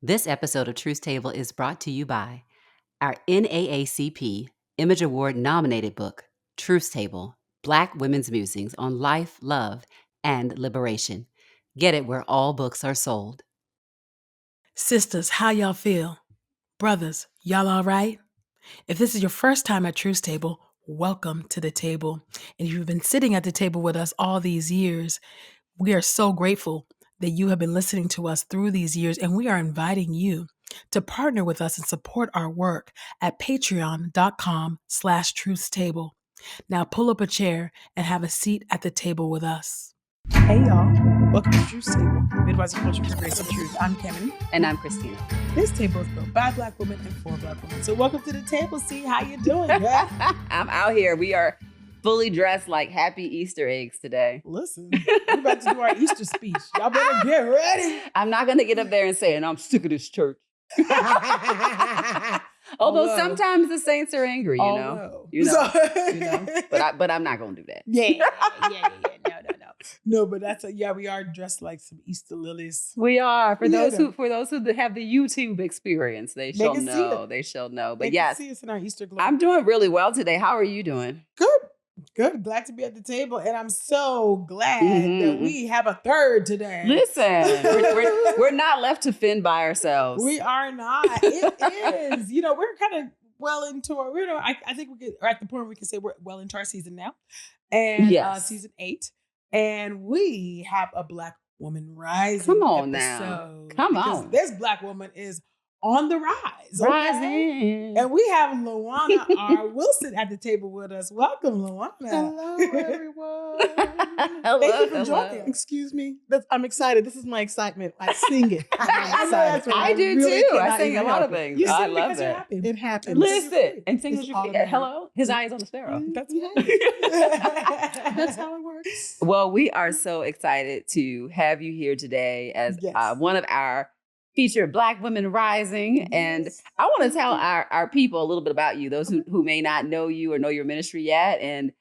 This episode of Truth Table is brought to you by our NAACP Image Award nominated book, Truth Table, Black Women's Musings on Life, Love, and Liberation. Get it where all books are sold. Sisters, how y'all feel? Brothers, y'all all right? If this is your first time at Truth Table, welcome to the table. And if you've been sitting at the table with us all these years, we are so grateful that you have been listening to us through these years, and we are inviting you to partner with us and support our work at patreon.com/truthstable. Now pull up a chair and have a seat at the table with us. Hey y'all, welcome to Truth Table, Midwest Culture for Grace and Truth. I'm Kevin. And I'm Christina. This table is built by Black women and for Black women. So welcome to the table. See how you doing, girl? I'm out here. We are fully dressed like happy Easter eggs today. Listen, we're about to do our Easter speech. Y'all better get ready. I'm not going to get up there and say, and I'm sick of this church. Although sometimes the saints are angry, you know. But I'm not going to do that. Yeah. No, but we are dressed like some Easter lilies. We are. For those who have the YouTube experience, they shall know. They shall know. But yes, see us in our Easter glow. I'm doing really well today. How are you doing? Good. Glad to be at the table. And I'm so glad that we have a third today. Listen, we're not left to fend by ourselves. We are not. It is. We're kind of well into our, I think we're at the point where we can say we're well into our season now. And season 8. And we have a Black woman rising. Come on episode. Now. Come on. This Black woman is on the rise. Rising. And we have LaWanna R. Wilson at the table with us. Welcome, LaWanna. Hello, everyone. Hello, Thank you for joining. Excuse me. I'm excited. This is my excitement. I sing it. I'm excited. I do really too. I sing a lot of things. You I sing love because that. you're happy. It happens. Listen and sing It's as you automatic. hello. His eye is on the sparrow. That's That's how it works. Well, we are so excited to have you here today as one of our featured Black women rising. And I want to tell our people a little bit about you, those who may not know you or know your ministry yet. And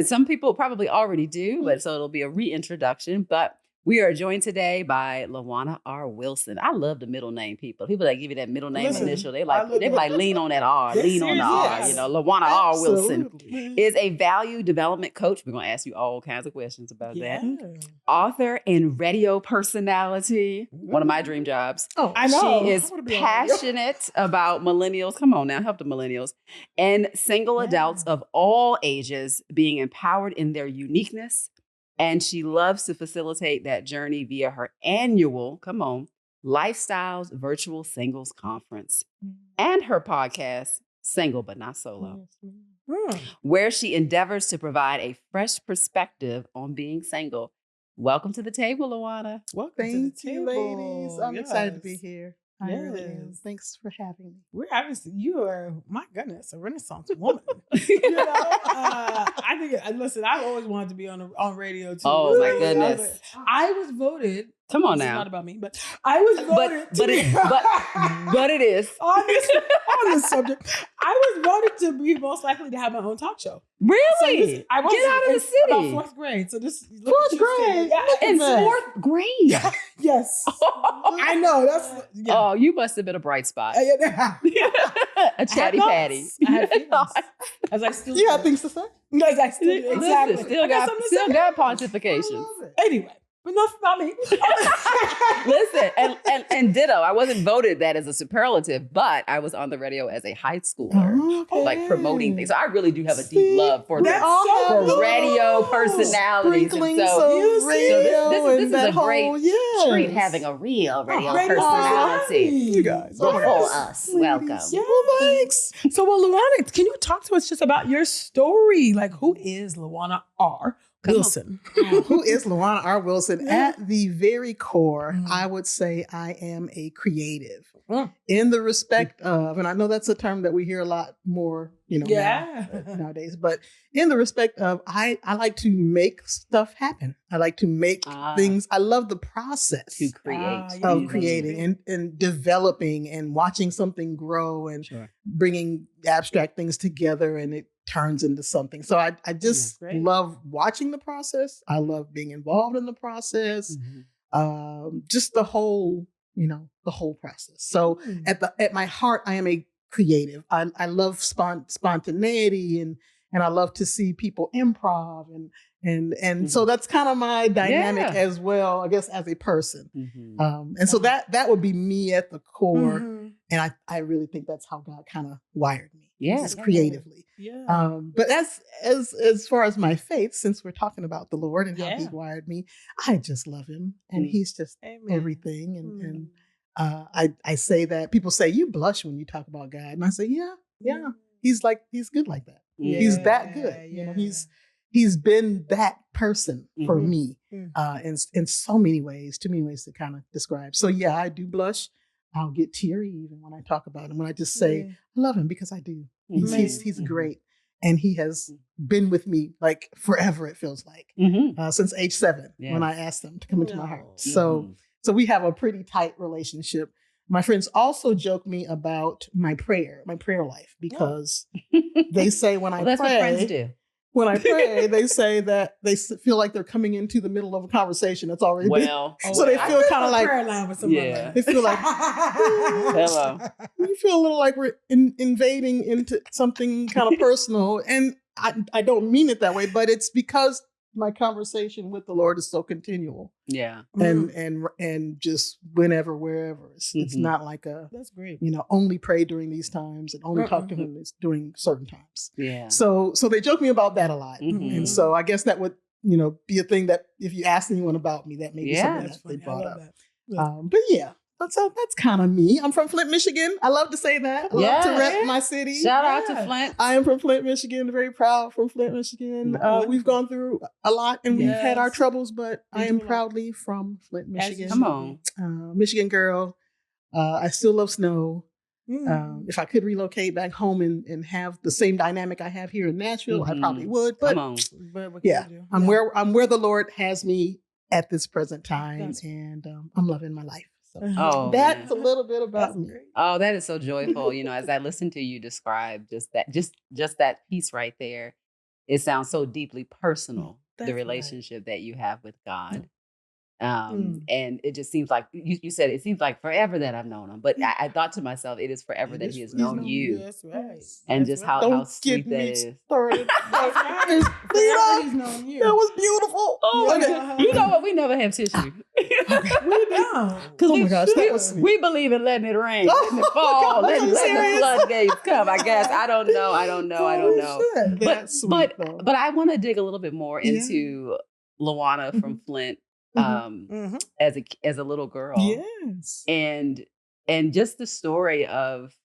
some people probably already do, but so it'll be a reintroduction. But we are joined today by LaWanna R. Wilson. I love the middle name people. People that give you that middle name initial, they like lean on that R, lean on the R. LaWanna R. Wilson is a value development coach. We're going to ask you all kinds of questions about that. Author and radio personality. One of my dream jobs. Oh, I know. She is passionate about millennials. Come on now, help the millennials. And single adults of all ages being empowered in their uniqueness. And she loves to facilitate that journey via her annual, Lifestyles Virtual Singles Conference and her podcast, Single But Not Solo, where she endeavors to provide a fresh perspective on being single. Welcome to the table, LaWanna. Welcome Thank to the you, table. ladies. I'm excited to be here. I really am. Yes. Thanks for having me. You are, my goodness, a Renaissance woman. I think. Listen, I've always wanted to be on radio too. Oh my goodness! I was voted. Come on This now. is not about me, but I was voted. But it is on this subject. I was voted to be most likely to have my own talk show. Really? I was Get out of the city. About 4th grade. So this Fourth grade. In 4th grade. Yes. I know. That's. Yeah. Oh, you must have been a bright spot. A chatty patty. I had feelings. As I still. You have things to say? As I still do. Exactly. Listen, still got pontifications. Anyway. But enough about me. Listen, and ditto. I wasn't voted that as a superlative, but I was on the radio as a high schooler, like promoting things. So I really do have a deep love for radio personalities. And so this is a great treat having a real radio personality. You guys. Before us. Welcome. Yeah. Well, thanks. So, LaWanna, can you talk to us just about your story? Like, who is LaWanna R. Wilson? Who is LaWanna R. Wilson? At the very core, I would say I am a creative in the respect of, and I know that's a term that we hear a lot more, nowadays, but in the respect of, I like to make stuff happen. I like to make things. I love the process to create of creating and developing and watching something grow and bringing abstract things together, and it turns into something. So I just love watching the process. I love being involved in the process. Just the whole the whole process. So at my heart, I am a creative. I love spontaneity and I love to see people improv and so that's kind of my dynamic as well, I guess, as a person. And so that would be me at the core. And I really think that's how God kind of wired me. Just creatively. But as far as my faith, since we're talking about the Lord and how he wired me, I just love him and he's just everything. And I say that people say, you blush when you talk about God. And I say, yeah, he's good like that. He's that good. He's been that person for me in so many ways, too many ways to kind of describe. So yeah, I do blush. I'll get teary even when I talk about him, when I just say, I love him, because I do. He's great. And he has been with me like forever, it feels like, since age 7, when I asked him to come into my heart. So we have a pretty tight relationship. My friends also joke me about my prayer life, because they say when I that's pray, what friends do. When I pray, they say that they feel like they're coming into the middle of a conversation that's already been. So they feel kind of like, they feel like, hello. You feel a little like we're invading into something kind of personal. And I don't mean it that way, but it's because my conversation with the Lord is so continual. And just whenever, wherever. It's not like that's great. Only pray during these times and only talk to him during certain times. So they joke me about that a lot. And so I guess that would, be a thing that if you ask anyone about me, that may be something that they brought up. But yeah. That's kind of me. I'm from Flint, Michigan. I love to say that. I love to rep my city. Shout out to Flint. I am from Flint, Michigan. Very proud from Flint, Michigan. We've gone through a lot and we've had our troubles, but I am proudly from Flint, Michigan. Come on. Michigan girl. I still love snow. If I could relocate back home and have the same dynamic I have here in Nashville, I probably would. But I'm where the Lord has me at this present time, and I'm loving my life. So that's a little bit about me. Oh, that is so joyful. As I listen to you describe just that piece right there, it sounds so deeply personal, the relationship that you have with God. And it just seems like you said, it seems like forever that I've known him, but I thought to myself, it is forever that he has known you. That's right. And just how sweet that is. He's known you. That was beautiful. You know what? We never have tissue. We don't. Because we believe in letting it rain, letting it fall, letting the floodgates come. I guess. I don't know. That's sweet, but I want to dig a little bit more into LaWanna from Flint. As a little girl, and just the story of,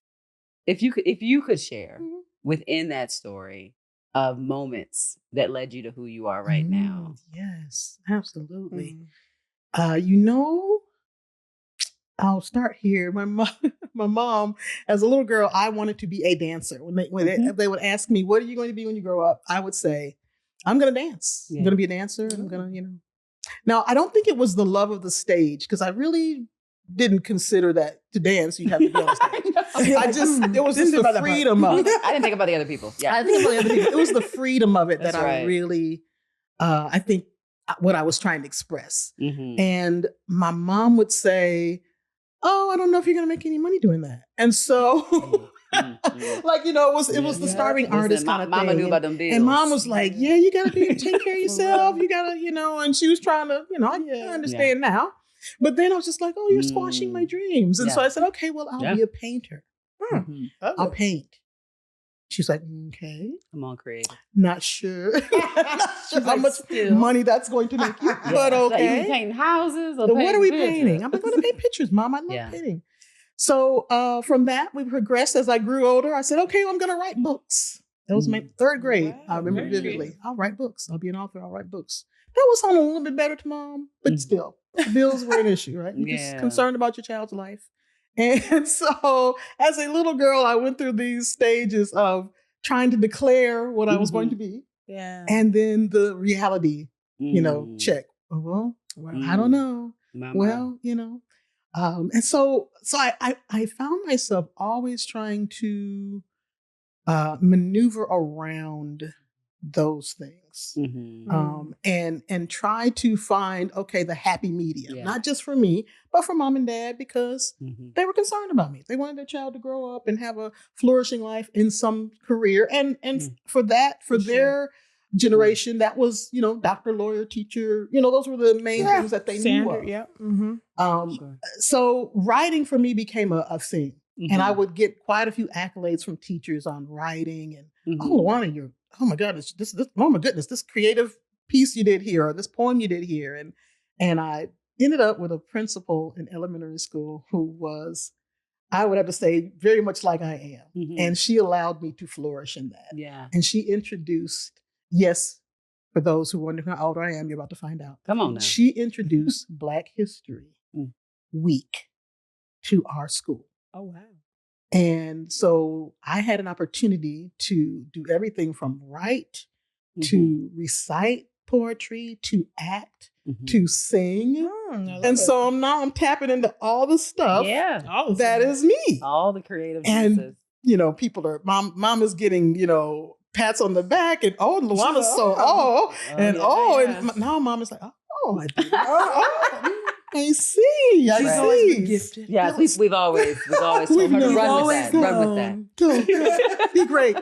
if you could share within that story of moments that led you to who you are right now. Yes, absolutely. I'll start here. My mom, as a little girl, I wanted to be a dancer. When they would ask me, "What are you going to be when you grow up?" I would say, "I'm going to dance. I'm going to be a dancer. I'm going to, Now, I don't think it was the love of the stage, because I really didn't consider that to dance, you have to be on stage. It was just the freedom of it. I didn't think about the other people. Yeah. I think about the other people. It was the freedom of it that I really, I think, what I was trying to express. And my mom would say, "Oh, I don't know if you're going to make any money doing that." And so... it was the starving artist kind of Mama thing. Knew about them deals. And mom was like, "Yeah, you gotta take care of yourself. You gotta, and she was trying to, I understand now. But then I was just like, "Oh, you're squashing my dreams." And so I said, "Okay, well, I'll be a painter. I'll paint." She's like, "Okay." Come on, creative. Not sure. How much money that's going to make you, but okay. Are you painting houses or what are we painting? I'm going to paint pictures, Mom. I love painting. So from that, we progressed. As I grew older, I said, "Okay, well, I'm going to write books." That was my 3rd grade. Wow, I remember vividly. I'll write books. I'll be an author. I'll write books. That was sounding a little bit better to Mom, but still, bills were an issue, right? You're just concerned about your child's life. And so as a little girl, I went through these stages of trying to declare what I was going to be. Yeah. And then the reality, check. Well, I don't know. Well, and so I found myself always trying to maneuver around those things. Mm-hmm. And try to find, okay, the happy medium, not just for me, but for mom and dad, because they were concerned about me. They wanted their child to grow up and have a flourishing life in some career. And for their generation, that was, doctor, lawyer, teacher, those were the main things that they knew of. Yeah. So writing for me became a thing. And I would get quite a few accolades from teachers on writing and, oh, LaWanna, oh my goodness, this creative piece you did here, or this poem you did here. And I ended up with a principal in elementary school who was, I would have to say, very much like I am. And she allowed me to flourish in that. Yeah. And she introduced, yes, for those who wonder how old I am, you're about to find out. Come on now. She introduced Black History Week to our school. Oh, wow. And so I had an opportunity to do everything from write, to recite poetry, to act, to sing. And so now I'm tapping into all the stuff that is me. All the creative juices. And, people are, mom is getting, pats on the back and, oh, LaWanna's and now mom is like, oh, I do. I see. Gifted. Yeah, we've always told her to run with that. Be great.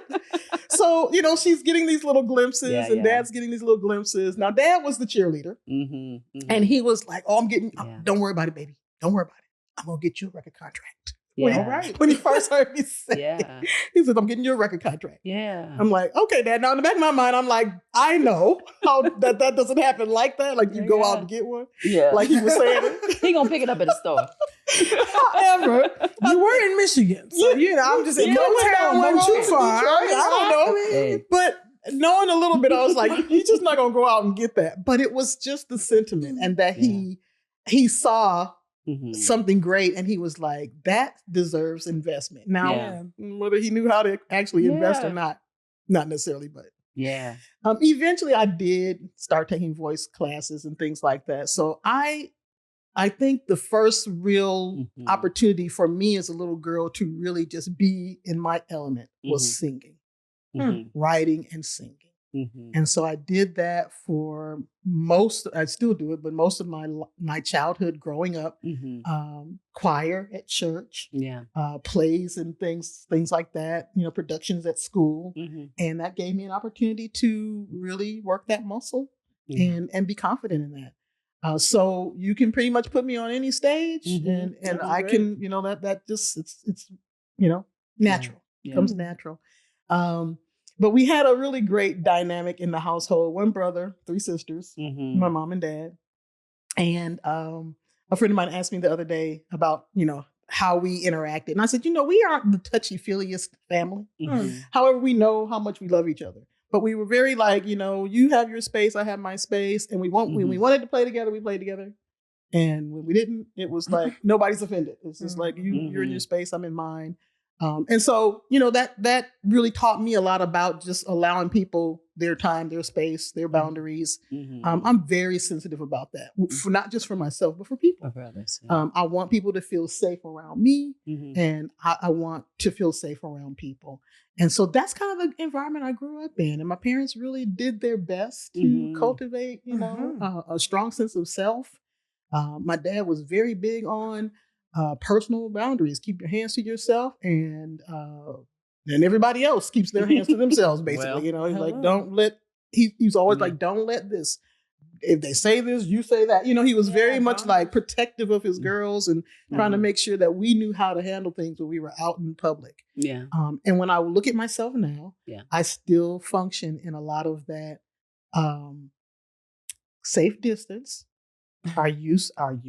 So, she's getting these little glimpses and dad's getting these little glimpses. Now, dad was the cheerleader. And he was like, oh, don't worry about it, baby. Don't worry about it. I'm going to get you a record contract. When he first heard me say he said, I'm getting you a record contract. I'm like, okay, Dad. Now in the back of my mind, I'm like, I know how that doesn't happen like that. Like you go out and get one. Like he was saying. He gonna pick it up at the store. However, you were in Michigan. So I'm just in Motown wasn't too far. I don't know. But knowing a little bit, I was like, he's just not gonna go out and get that. But it was just the sentiment and that he saw something great. And he was like, that deserves investment. Now, whether he knew how to actually invest or not necessarily, but eventually I did start taking voice classes and things like that. So I think the first real opportunity for me as a little girl to really just be in my element was singing, writing and singing. And so I did that for I still do it, but most of my childhood growing up, choir at church, plays and things like that, productions at school. And that gave me an opportunity to really work that muscle and be confident in that. So you can pretty much put me on any stage and I can, that just, it's natural. It comes natural. But we had a really great dynamic in the household. One brother, 3 sisters, my mom and dad. And a friend of mine asked me the other day about, how we interacted. And I said, we aren't the touchy-feelyest family. However, we know how much we love each other. But we were very like, you have your space, I have my space. And when we wanted to play together, we played together. And when we didn't, it was like, nobody's offended. It's just like, you're in your space, I'm in mine. And so, that really taught me a lot about just allowing people their time, their space, their boundaries. I'm very sensitive about that, not just for myself, but for people. For others, I want people to feel safe around me, and I want to feel safe around people. And so that's kind of the environment I grew up in. And my parents really did their best to cultivate, a strong sense of self. My dad was very big on personal boundaries. Keep your hands to yourself, and everybody else keeps their hands to themselves. Basically, he's like, don't let. He's always like, don't let this. If they say this, you say that. He was very much like protective of his girls and trying to make sure that we knew how to handle things when we were out in public. And when I look at myself now, I still function in a lot of that safe distance. Are you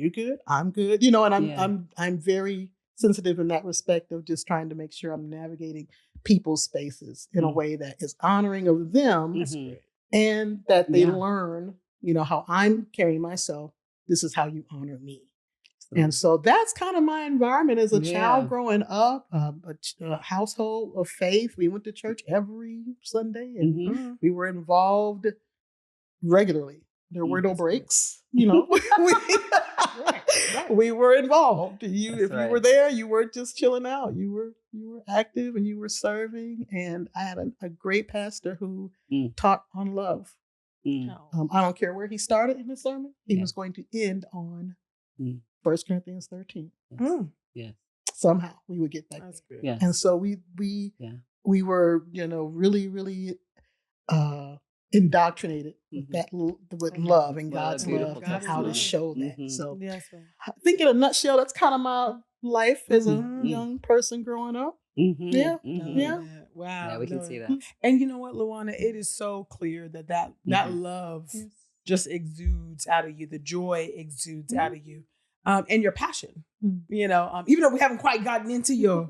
good? I'm good. And I'm very sensitive in that respect of just trying to make sure I'm navigating people's spaces in a way that is honoring of them and that they learn, how I'm carrying myself. This is how you honor me. And so that's kind of my environment as a child growing up, a household of faith. We went to church every Sunday and we were involved regularly There were no breaks, you know. We were involved. If you were there, you weren't just chilling out. You were active and you were serving. And I had a great pastor who taught on love. I don't care where he started in his sermon. He was going to end on 1 Corinthians 13. Yes. Somehow we would get back there. Yes. And so we were, you know, really, really indoctrinated with love and God's love and how to show that. So I think in a nutshell, that's kind of my life as a young person growing up. Yeah. Wow. Yeah, we can see that. And you know what, LaWanna, it is so clear that love just exudes out of you. The joy exudes out of you. And your passion, you know, even though we haven't quite gotten into your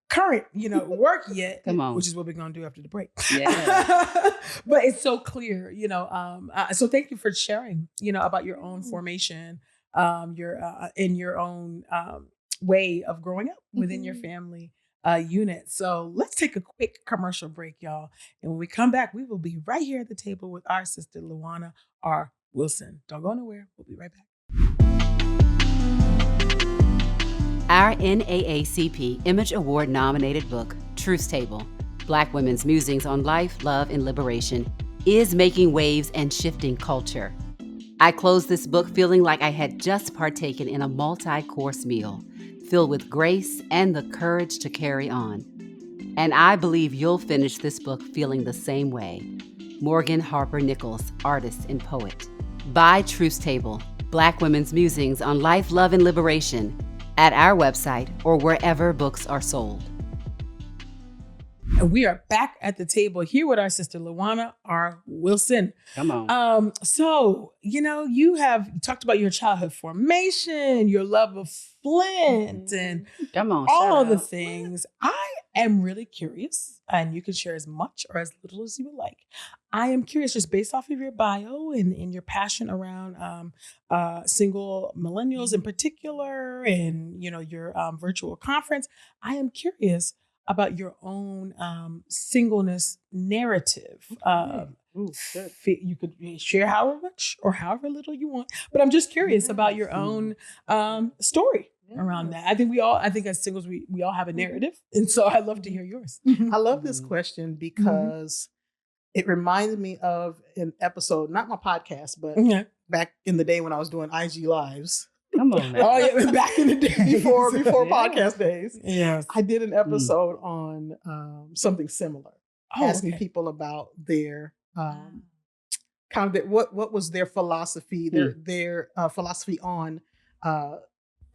current, you know, work yet, which is what we're going to do after the break. Yeah. But it's so clear, you know, so thank you for sharing, you know, about your own formation, in your own way of growing up within your family unit. So let's take a quick commercial break, y'all. And when we come back, we will be right here at the table with our sister, LaWanna R. Wilson. Don't go nowhere. We'll be right back. Our NAACP Image Award nominated book, Truth Table, Black Women's Musings on Life, Love, and Liberation, is making waves and shifting culture. I closed this book feeling like I had just partaken in a multi-course meal, filled with grace and the courage to carry on. And I believe you'll finish this book feeling the same way. Morgan Harper Nichols, artist and poet. Buy Truth Table, Black Women's Musings on Life, Love, and Liberation, at our website or wherever books are sold. And we are back at the table here with our sister, LaWanna R. Wilson. Come on. So, you know, you talked about your childhood formation, your love of Flint, and all the things. I am really curious, and you can share as much or as little as you would like. I am curious, just based off of your bio and your passion around single millennials in particular, and, you know, your virtual conference. I am curious about your own singleness narrative. You could share however much or however little you want, but I'm just curious about your own story around that. I think as singles, we all have a narrative. And so I'd love to hear yours. I love this question because it reminded me of an episode, not my podcast, but back in the day when I was doing IG Lives. Come on now. Oh yeah, back in the day before podcast days. Yes. I did an episode on something similar, asking people about their kind of what was their philosophy, their philosophy on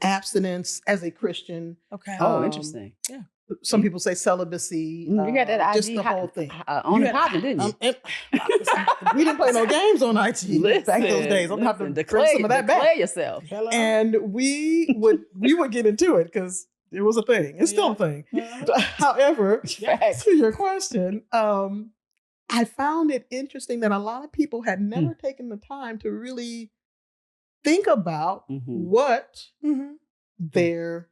abstinence as a Christian. Okay. Interesting. Yeah. Some people say celibacy. You got that IG, just the whole thing. On the popping, didn't you? We didn't play no games on IT back those days. I'm gonna have to declare some of that back. Declare yourself. Hello. And we would get into it because it was a thing. It's still a thing. However, to your question, I found it interesting that a lot of people had never taken the time to really think about what their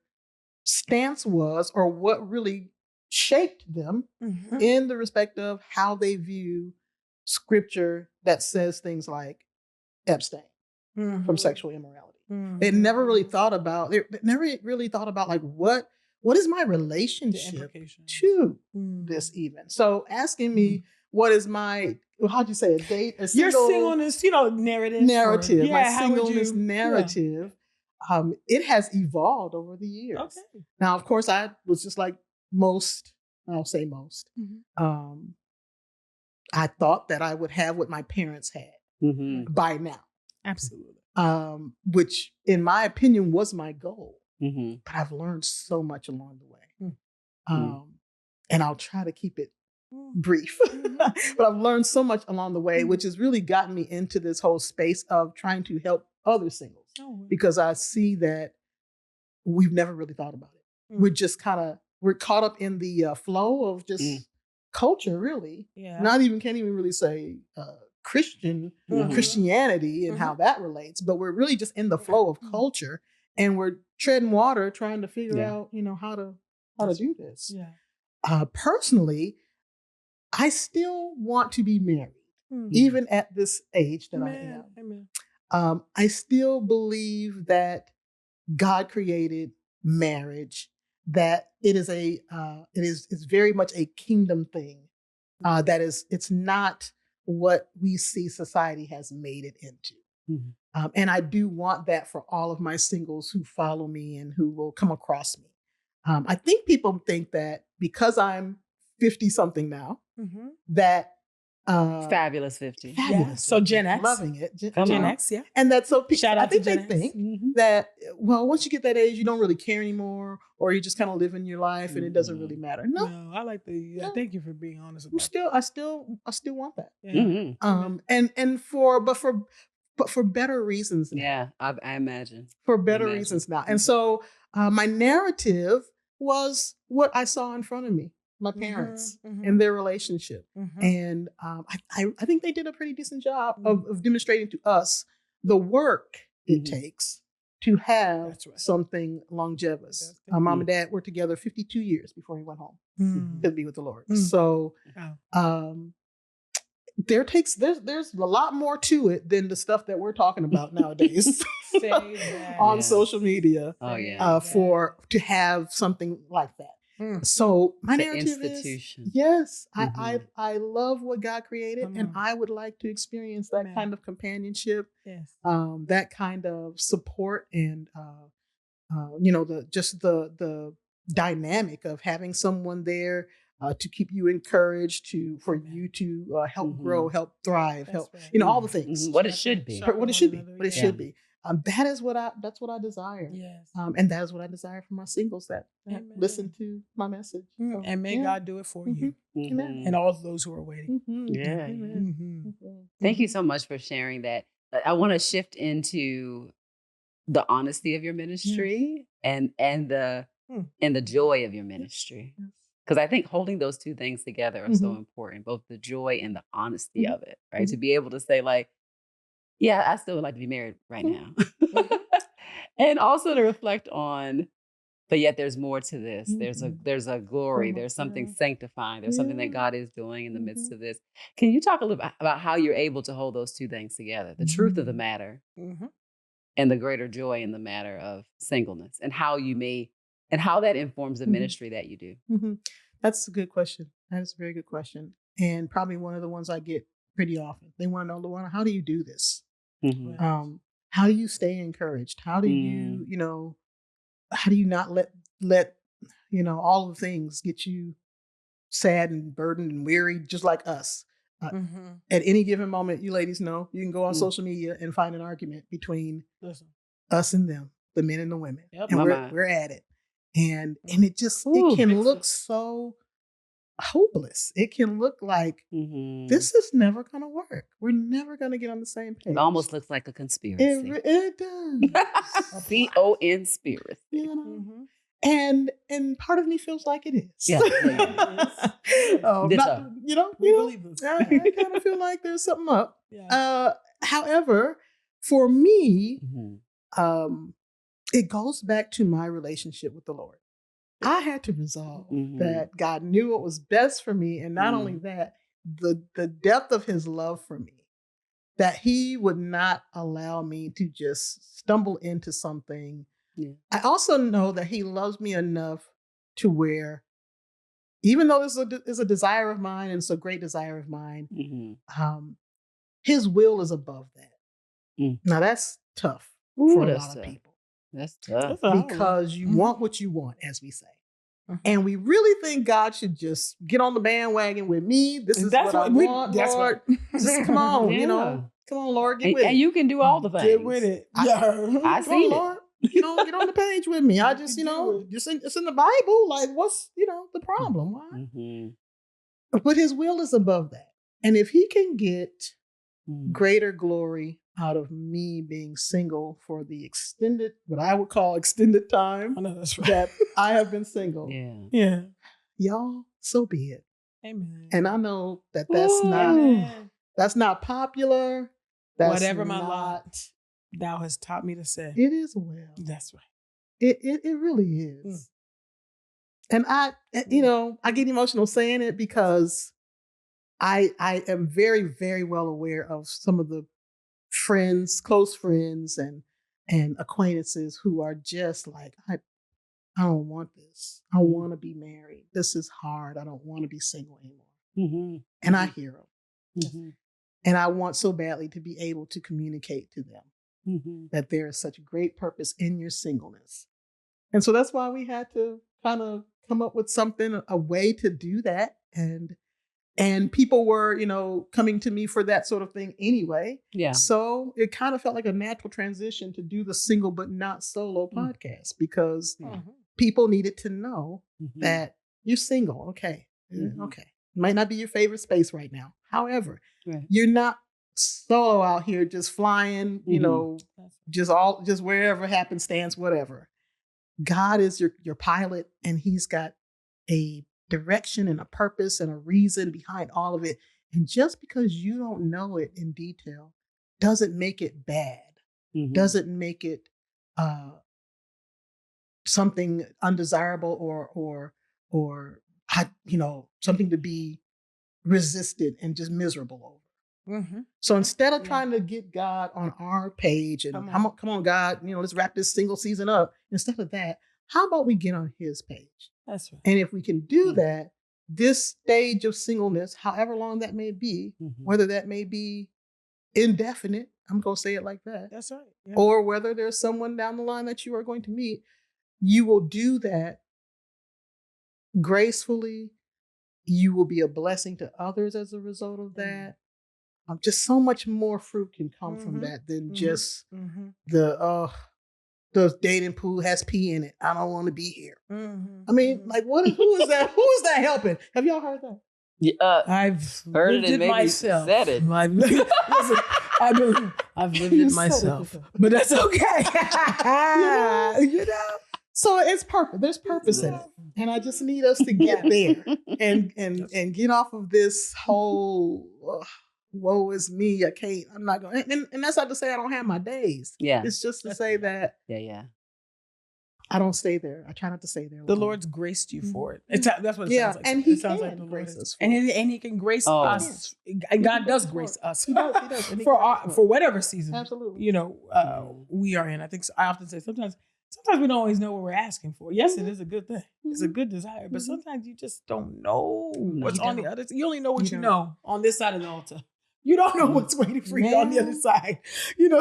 stance was or what really shaped them in the respect of how they view scripture that says things like abstain from sexual immorality. They never really thought about like what is my relationship to this even. So asking me what is my, how'd you say it? Your singleness, narrative. My singleness narrative. It has evolved over the years. Okay. Now, of course, I was just like most. I'll say most. I thought that I would have what my parents had by now. Absolutely. Which, in my opinion, was my goal. But I've learned so much along the way. And I'll try to keep it brief. But I've learned so much along the way, which has really gotten me into this whole space of trying to help other singles. Because I see that we've never really thought about it. We're just we're caught up in the flow of just culture, really. Yeah. Can't even really say Christianity and how that relates, but we're really just in the flow of culture, and we're treading water trying to figure out, how to do this. Yeah. Personally, I still want to be married. even at this age that I am. Amen. I still believe that God created marriage, that it is it's very much a kingdom thing. That is, it's not what we see society has made it into. And I do want that for all of my singles who follow me and who will come across me. I think people think that because I'm 50 something now, that fabulous 50. Yeah. So Gen X. Loving it. Gen X, yeah. And that's so Shout out I think to they Gen think X. that, well, once you get that age, you don't really care anymore, or you just kind of living your life and it doesn't really matter. No, I like the thank you for being honest about I still want that. Yeah. And for better reasons now. Yeah, I imagine. For better reasons now. And so my narrative was what I saw in front of me, my parents and their relationship. And I think they did a pretty decent job of demonstrating to us the work it takes to have something longevous. Mom and dad were together 52 years before he went home to be with the Lord. So there's a lot more to it than the stuff that we're talking about nowadays on social media. To have something like that. So my narrative is yes, I love what God created, and I would like to experience that kind of companionship, that kind of support, and the dynamic of having someone there to keep you encouraged, for you to help grow, help thrive, help all the things. What it should be. What it should be. What it should be. That's what I desire. Yes. And that is what I desire for my singles that listen to my message. So, and may God do it for you. And all of those who are waiting. Thank you so much for sharing that. I want to shift into the honesty of your ministry and the joy of your ministry. Because I think holding those two things together are so important, both the joy and the honesty of it, right? To be able to say, like, yeah, I still would like to be married right now. And also to reflect on, but yet there's more to this. There's a glory. There's something sanctifying. There's something that God is doing in the midst of this. Can you talk a little bit about how you're able to hold those two things together? The truth of the matter and the greater joy in the matter of singleness, and how that informs the ministry that you do. That's a good question. That is a very good question. And probably one of the ones I get pretty often. They want to know, LaWanna, how do you do this? How do you stay encouraged? How do you, how do you not let all the things get you sad and burdened and weary, just like us? At any given moment, you ladies know, you can go on social media and find an argument between us and them, the men and the women. And we're at it. And it can look so hopeless. It can look like this is never going to work. We're never going to get on the same page. It almost looks like a conspiracy. It does. conspiracy. And part of me feels like it is. Yeah. I kind of feel like there's something up. However, for me, it goes back to my relationship with the Lord. I had to resolve that God knew what was best for me. And not only that, the depth of his love for me, that he would not allow me to just stumble into something. I also know that he loves me enough to where, even though this is a desire of mine, and it's a great desire of mine, his will is above that. Now that's tough for a lot of people. That's tough. Because you want what you want, as we say. And we really think God should just get on the bandwagon with me. This is what I want, Lord. Just come on, come on, Lord, get with it. And you can do all the things. Get with it. I see it. Lord. Get on the page with me. I just, it's in the Bible. Like, what's, the problem? Why? But his will is above that. And if he can get greater glory out of me being single for the what I would call extended time that I have been single. Yeah. Y'all, so be it. Amen. And I know that's not popular. That's whatever my lot thou hast taught me to say. It is well. That's right. It really is. And I get emotional saying it because I am very, very well aware of some of the friends, close friends and acquaintances who are just like, I don't want this. I want to be married. This is hard. I don't want to be single anymore. Mm-hmm. And I hear them. Mm-hmm. And I want so badly to be able to communicate to them that there is such great purpose in your singleness. And so that's why we had to kind of come up with something, a way to do that. And people were, coming to me for that sort of thing anyway. Yeah. So it kind of felt like a natural transition to do the Single But Not Solo podcast because people needed to know that you're single. Okay. Okay. Might not be your favorite space right now. However, you're not solo out here just flying, just wherever happenstance, whatever. God is your pilot, and he's got a direction and a purpose and a reason behind all of it. And just because you don't know it in detail doesn't make it bad, doesn't make it something undesirable or something to be resisted and just miserable over. So instead of trying to get God on our page and come on, God, let's wrap this single season up. Instead of that, how about we get on his page? That's right. And if we can do that, this stage of singleness, however long that may be, whether that may be indefinite, I'm going to say it like that. That's right. Yeah. Or whether there's someone down the line that you are going to meet, you will do that gracefully. You will be a blessing to others as a result of that. Just so much more fruit can come from that than just the dating pool has pee in it. I don't want to be here. I mean, like, who is that? Who is that helping? Have y'all heard that? Yeah, I've heard lived it and maybe myself. said it. I've lived it myself, but that's okay. So it's purpose. There's purpose in it, and I just need us to get there and get off of this whole woe is me. I'm not going. And that's not to say I don't have my days. Yeah, it's just to say that. Yeah. I don't stay there. I try not to stay there. The Lord's graced you for it. That's what it sounds like. And he can grace us. And he can grace us. And God does grace us. He does. For whatever season. Absolutely. We are in. I think I often say sometimes we don't always know what we're asking for. Yes, it is a good thing. It's a good desire. But sometimes you just don't know what's on the other side. You only know what you know on this side of the altar. You don't know what's waiting for you on the other side.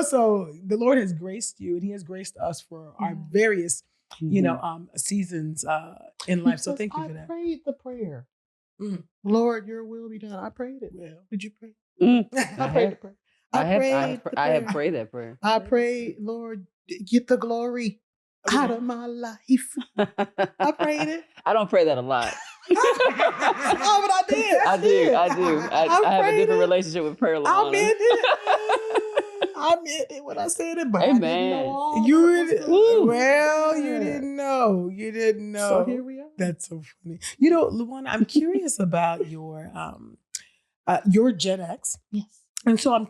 So the Lord has graced you, and he has graced us for our various seasons in life. So thank you for that. I prayed the prayer. Lord, your will be done. I prayed it. Well, did you pray? I prayed the prayer. I have prayed that prayer. I prayed, Lord, get the glory out of my life. I prayed it. I don't pray that a lot. But I did. I do. I have a different relationship with prayer, LaWanna. I meant it when I said it, but Amen. I didn't know you didn't know. So here we are. That's so funny. LaWanna, I'm curious about your Gen X. Yes. And so I'm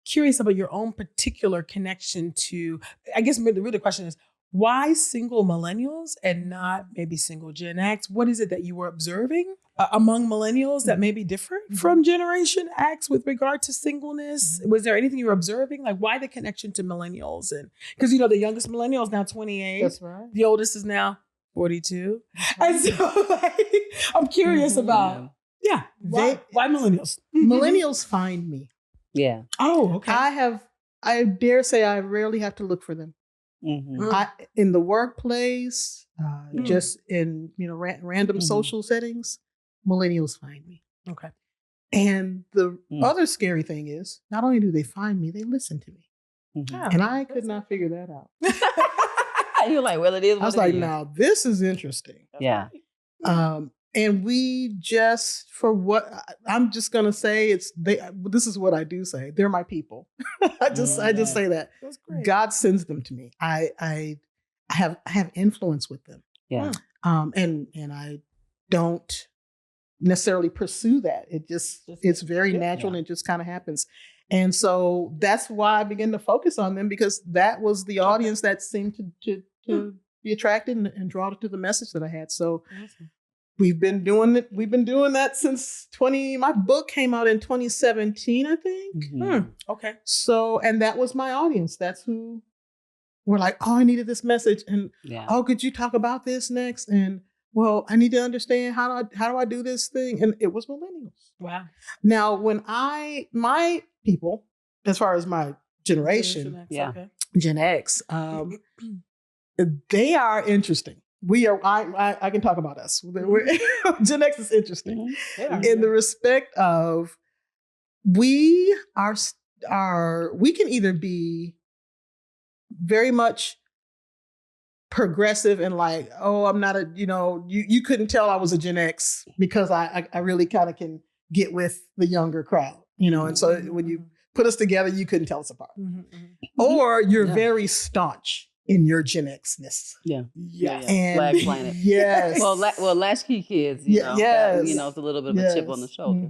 curious about your own particular connection to, I guess the real question is, why single millennials and not maybe single Gen X? What is it that you were observing among millennials that may be different from Generation X with regard to singleness? Was there anything you were observing? Like, why the connection to millennials? And because, the youngest millennial is now 28. That's right. The oldest is now 42. And so I'm curious about, why millennials? Millennials find me. Yeah. Oh, okay. I dare say I rarely have to look for them. In the workplace, just in random social settings, millennials find me. Okay. And the other scary thing is, not only do they find me, they listen to me. And I could not figure that out. You're like, well, it is. I was like, now this is interesting. Yeah. And we just, for what I'm just gonna say, this is what I do say. They're my people. I just say that. That's great. God sends them to me. I have influence with them. Yeah. And I don't necessarily pursue that. It's very natural and it just kind of happens. And so that's why I began to focus on them, because that was the audience that seemed to be attracted and drawn to the message that I had. So we've been doing it. We've been doing that since my book came out in 2017, I think. Okay. So, and that was my audience. That's who were like, oh, I needed this message. And oh, could you talk about this next? And well, I need to understand how do I do this thing? And it was millennials. Wow. Now, when my people, as far as my generation, Gen X, they are interesting. We are. I can talk about us. Gen X is interesting in the respect of we can either be very much progressive and like, oh, I'm not you couldn't tell I was a Gen X because I really kind of can get with the younger crowd, and so when you put us together, you couldn't tell us apart. Or you're very staunch in your Gen X-ness. Yeah. And Flag planet. Yes. Well, latchkey kids, yes. It's a little bit of a chip on the shoulder.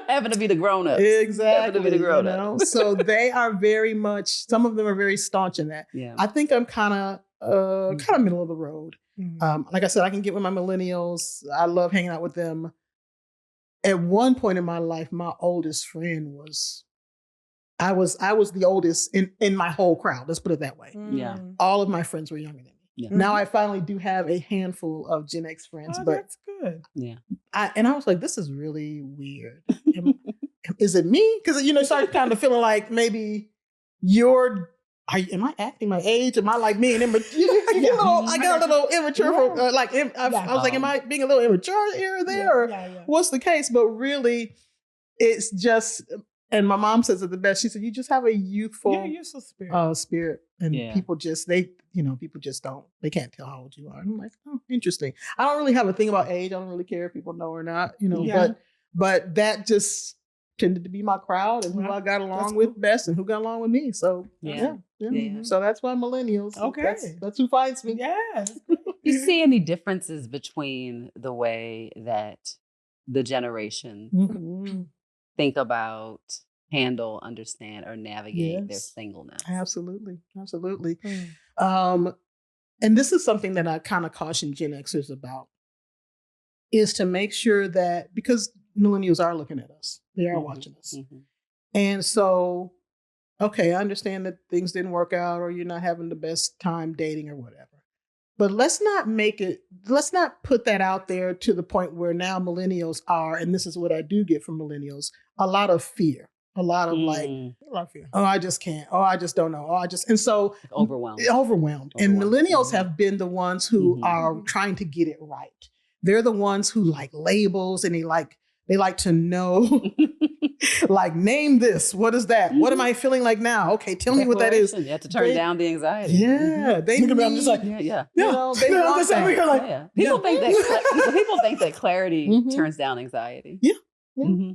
Having to be the grown-ups. Exactly. Having to be the grown-ups. So they are very much, some of them are very staunch in that. Yeah. I think I'm kind of middle of the road. Like I said, I can get with my millennials. I love hanging out with them. At one point in my life, my oldest friend was I was the oldest in my whole crowd. Let's put it that way. Yeah. All of my friends were younger than me. Yeah. Now I finally do have a handful of Gen X friends, but that's good. Yeah. I was like, this is really weird. Is it me? Because start kind of feeling like maybe am I acting my age? Am I like being immature? I got a little immature. I was like, am I being a little immature here or there? Or what's the case? But really, it's just. And my mom says it the best. She said, "You just have a youthful spirit, and people just people just don't. They can't tell how old you are." And I'm like, "Oh, interesting." I don't really have a thing about age. I don't really care if people know or not, But that just tended to be my crowd and who I got along with best, and who got along with me. So yeah. So that's why millennials. Okay, that's who finds me. Yeah. You see any differences between the way that the generation think about, handle, understand, or navigate their singleness? Absolutely. And this is something that I kind of caution Gen Xers about, is to make sure that, because millennials are looking at us, they are watching us. And so, okay, I understand that things didn't work out or you're not having the best time dating or whatever. But let's not put that out there to the point where now millennials are, and this is what I do get from millennials, a lot of fear, a lot of fear. Oh, I just can't. Oh, I just don't know. And so overwhelmed. And millennials have been the ones who are trying to get it right. They're the ones who like labels, and they like to know, like, name this. What is that? What am I feeling like now? Okay, tell me what that is. You have to turn down the anxiety. Yeah. They think about. I'm just like, they want that. People think that clarity turns down anxiety. Yeah.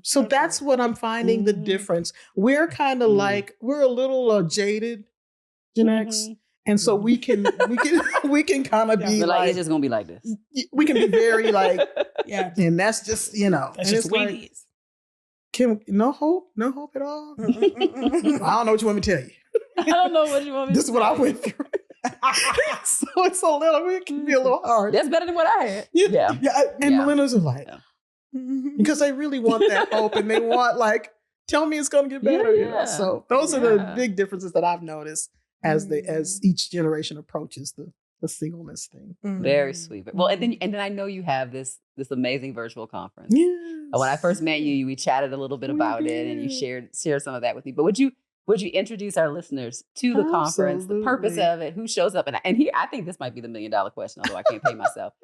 So that's what I'm finding the difference. We're kind of like, we're a little jaded, Gen X. And so we can kind of be like, it's just gonna be like this. We can be very like, and that's just, that's just like, no hope at all. I don't know what you want me to tell you. I don't know what you want me to This is what I went through. So it can be a little hard. That's better than what I had. Yeah. And millennials are like, because they really want that hope, and they want like, tell me it's going to get better. So those are the big differences that I've noticed as each generation approaches the singleness thing. Very sweet. Well, and then I know you have this amazing virtual conference. Yes. When I first met you, we chatted a little bit about it, and you shared some of that with me. But would you introduce our listeners to the conference, the purpose of it, who shows up? And here, I think this might be the $1 million question, although I can't pay myself.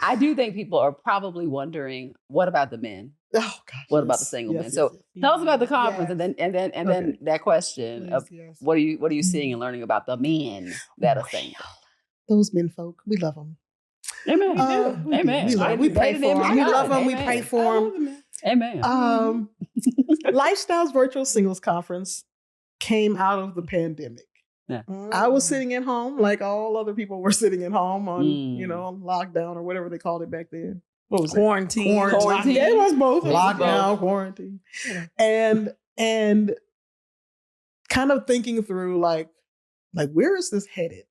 I do think people are probably wondering, what about the men? Oh gosh. What about the single men? So tell us about the conference, and then that question of what are you seeing and learning about the men that are single? Those men folk, we love them. Amen. Amen. We pray for them. We love them. We pray for them. Amen. Lifestyles Virtual Singles Conference came out of the pandemic. Yeah. I was sitting at home like all other people were sitting at home on lockdown or whatever they called it back then. What was quarantine? Quarantine. It was both. Lockdown, quarantine. Yeah. And kind of thinking through like where is this headed?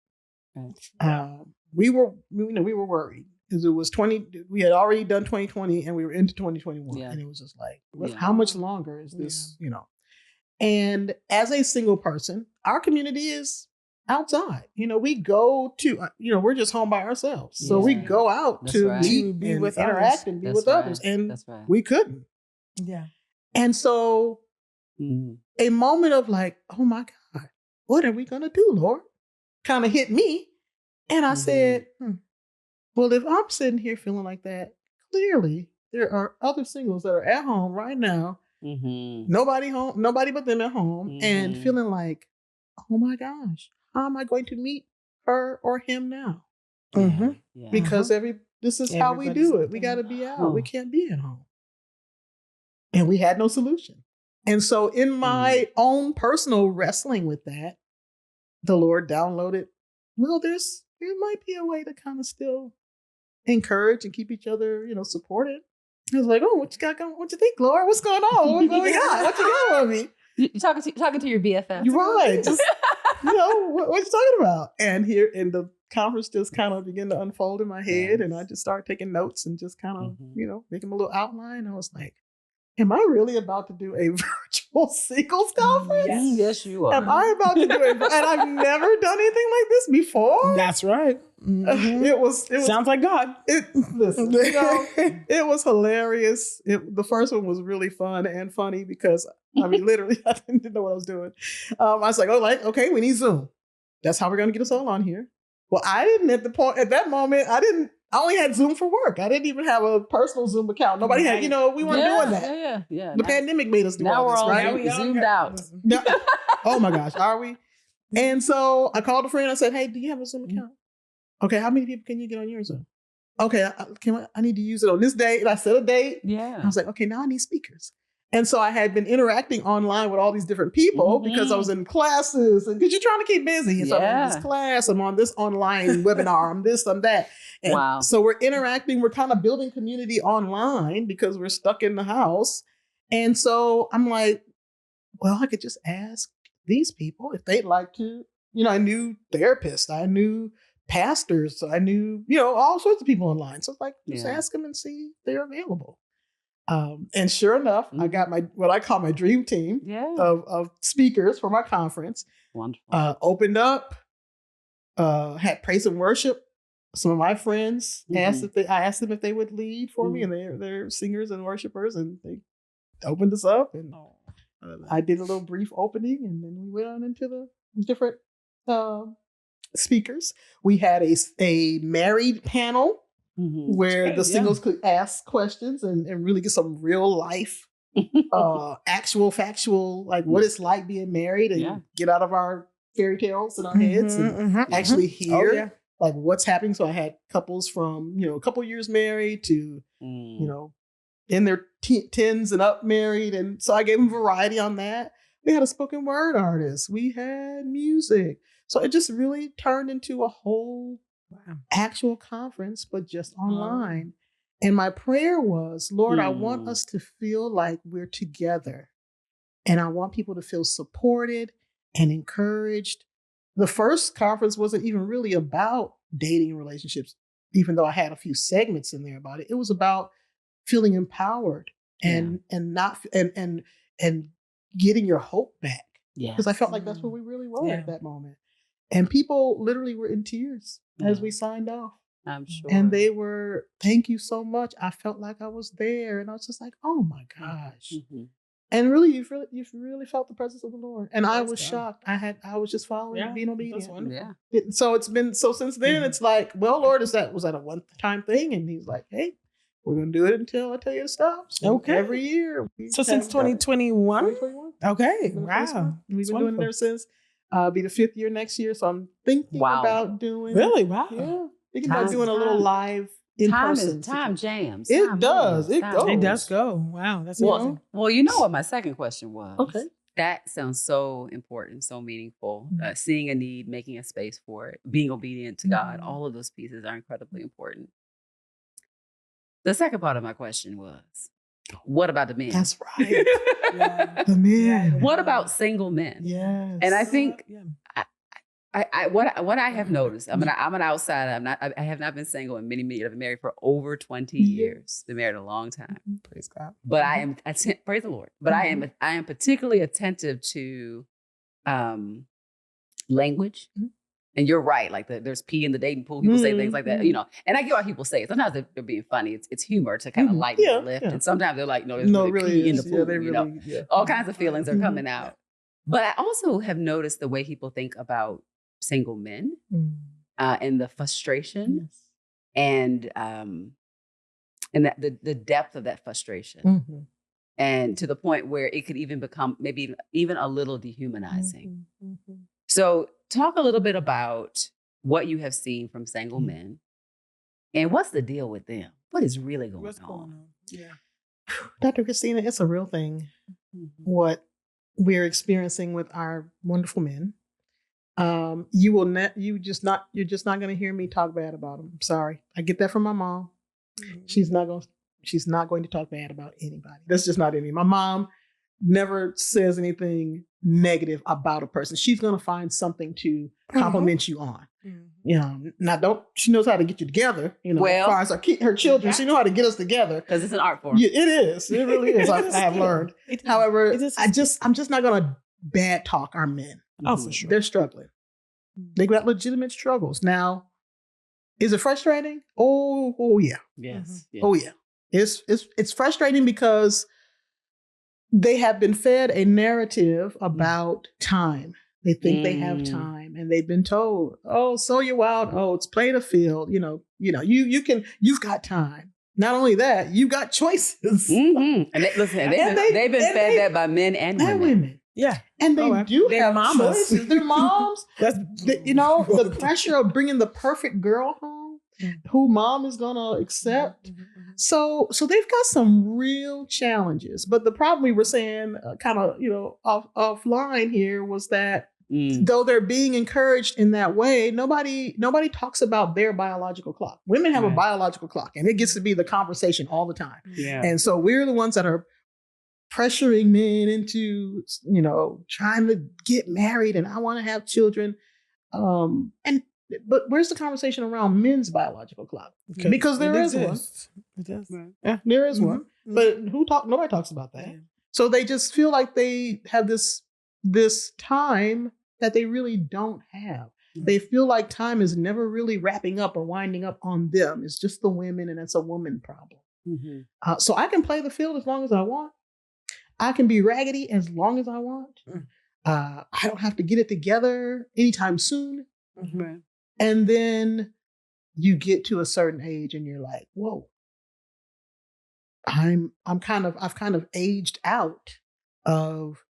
We were worried. because it was 20. We had already done 2020 and we were into 2021. And it was just like, how much longer is this, you know? And as a single person, our community is outside. You know, we go to, you know, we're just home by ourselves. So we go out to meet, be with, interact and be with others. And we couldn't. Yeah. And so a moment of like, oh my God, what are we going to do, Lord? Kind of hit me. And I said, well, if I'm sitting here feeling like that, clearly there are other singles that are at home right now. Nobody home, nobody but them at home, and feeling like, oh my gosh, how am I going to meet her or him now? Because this is how we do it. We got to be out. We can't be at home. And we had no solution. And so in my own personal wrestling with that, the Lord downloaded, well, there might be a way to kind of still encourage and keep each other, you know, supported. I was like, oh, what you got going? What you think, Lord? What's going on? What we got? What you got on me? You talking to your BFF. You're right. Just, you know, what you talking about? And the conference just kind of began to unfold in my head. And I just started taking notes and just kind of, you know, making a little outline. I was like, am I really about to do a virtual singles conference? Yes, you are. Am I about to do it? And I've never done anything like this before. That's right. It was sounds like God. Listen, you know, it was hilarious. The first one was really fun and funny because I mean, literally, I didn't know what I was doing. I was like, okay, we need Zoom. That's how we're going to get us all on here. Well, I didn't at that moment. I only had Zoom for work. I didn't even have a personal Zoom account. Nobody had, you know, we weren't doing that. Yeah. The pandemic made us do now all this, right? Now we're all zoomed out. Oh my gosh, are we? And so I called a friend. I said, hey, do you have a Zoom account? Okay, how many people can you get on your Zoom? Okay, I need to use it on this date. And I set a date. Yeah. I was like, okay, now I need speakers. And so I had been interacting online with all these different people because I was in classes and because you're trying to keep busy. And so I'm in this class, I'm on this online webinar, I'm this, I'm that. And so we're interacting, we're kind of building community online because we're stuck in the house. And so I'm like, well, I could just ask these people if they'd like to, you know, I knew therapists, I knew pastors, I knew, you know, all sorts of people online. So it's like, just ask them and see if they're available. And sure enough, I got what I call my dream team of speakers for my conference. Wonderful. Opened up, had praise and worship. Some of my friends I asked them if they would lead for me, and they're singers and worshipers, and they opened us up, and I did a little brief opening, and then we went on into the different speakers. We had a married panel. Where the singles could ask questions and really get some real life, actual, factual, like what it's like being married and get out of our fairy tales in our heads and actually hear like what's happening. So I had couples from, you know, a couple years married to, you know, in their tens and up married. And so I gave them variety on that. We had a spoken word artist. We had music. So it just really turned into a whole actual conference, but just online. And my prayer was, Lord, I want us to feel like we're together. And I want people to feel supported and encouraged. The first conference wasn't even really about dating relationships, even though I had a few segments in there about it. It was about feeling empowered and getting your hope back. Because I felt like that's where we really were at that moment. And people literally were in tears as we signed off. I'm sure. And they were, thank you so much. I felt like I was there. And I was just like, oh my gosh. And really, you've really felt the presence of the Lord. And I was shocked. I was just following, being obedient. That's wonderful. So it's been, since then, it's like, well, Lord, was that a one-time thing? And he's like, hey, we're going to do it until I tell you to stop. So every year. So since 2021? 2021. Okay. Wow. We've been doing it ever since. Be the 5th year next year. So I'm thinking about doing. Really? Wow. Yeah. Thinking about doing a little live in person. Time jams. It does. It goes. It does go. Wow. That's amazing. Well, you know what my second question was. Okay. That sounds so important, so meaningful. Seeing a need, making a space for it, being obedient to God. All of those pieces are incredibly important. The second part of my question was, what about the men? That's right. The men. What about single men? Yes. And I think What I have noticed, I'm an outsider. I have not been single in many years. I've been married for over 20 years. Been married a long time. Praise God. But I am praise the Lord. But I am particularly attentive to language. And you're right. Like there's pee in the dating pool. People say things like that, you know. And I get why people say it. Sometimes they're being funny. It's humor to kind of lighten the lift. And sometimes they're like, no, there's really pee in the pool. You know, all kinds of feelings are coming out. But I also have noticed the way people think about single men and the frustration and that the depth of that frustration. And to the point where it could even become maybe even a little dehumanizing. So talk a little bit about what you have seen from single men and what's the deal with them? What is really going on? Yeah. Dr. Christina, it's a real thing. What we're experiencing with our wonderful men. You're just not going to hear me talk bad about them. I'm sorry. I get that from my mom. She's not going to talk bad about anybody. That's just not in me. My mom never says anything negative about a person. She's going to find something to compliment you on. You know, now she knows how to get you together, you know, as far as her children, she knows how to get us together. Because it's an art form. Yeah, it is. It really is. I have learned. However, I'm just not going to bad talk our men. Oh, for sure. They're struggling. They got legitimate struggles. Now, is it frustrating? Oh yeah. Yes. Oh yeah. It's frustrating because they have been fed a narrative about time. They think they have time, and they've been told, "Oh, sow your wild oats, play the field. You've got time." Not only that, you've got choices. And they've been fed that by men and women. Yeah, and they do have mamas. Choices. They're moms. The pressure of bringing the perfect girl home, who mom is gonna accept. So they've got some real challenges. But the problem we were saying, offline here, was that though they're being encouraged in that way, nobody talks about their biological clock. Women have a biological clock, and it gets to be the conversation all the time. Yeah. And so we're the ones that are pressuring men into, trying to get married, and I want to have children. But where's the conversation around men's biological clock? Because there is one. It does. Right. Yeah, there is one. But nobody talks about that. Yeah. So they just feel like they have this time that they really don't have. They feel like time is never really wrapping up or winding up on them. It's just the women, and it's a woman problem. So I can play the field as long as I want. I can be raggedy as long as I want. I don't have to get it together anytime soon. And then you get to a certain age and you're like, whoa, I've kind of aged out of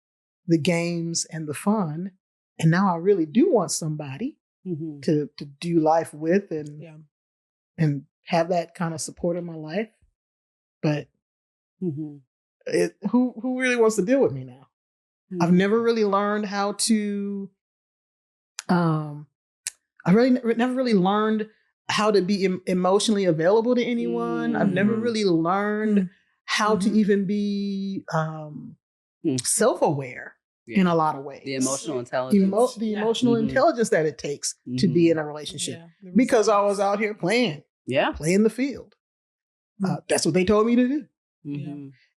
the games and the fun. And now I really do want somebody to do life with and have that kind of support in my life. But who really wants to deal with me now? I've never really learned how to, never really learned how to be emotionally available to anyone. I've never really learned how to even be self-aware in a lot of ways. The emotional intelligence. The emotional intelligence that it takes to be in a relationship. Yeah, because I was out here playing the field. That's what they told me to do.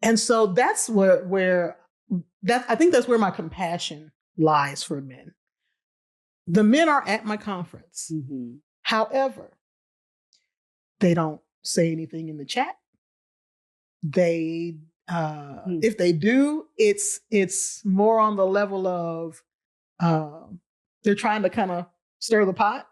And so that's I think that's where my compassion lies for men. The men are at my conference. However, they don't say anything in the chat. They, if they do, it's more on the level of they're trying to kind of stir the pot.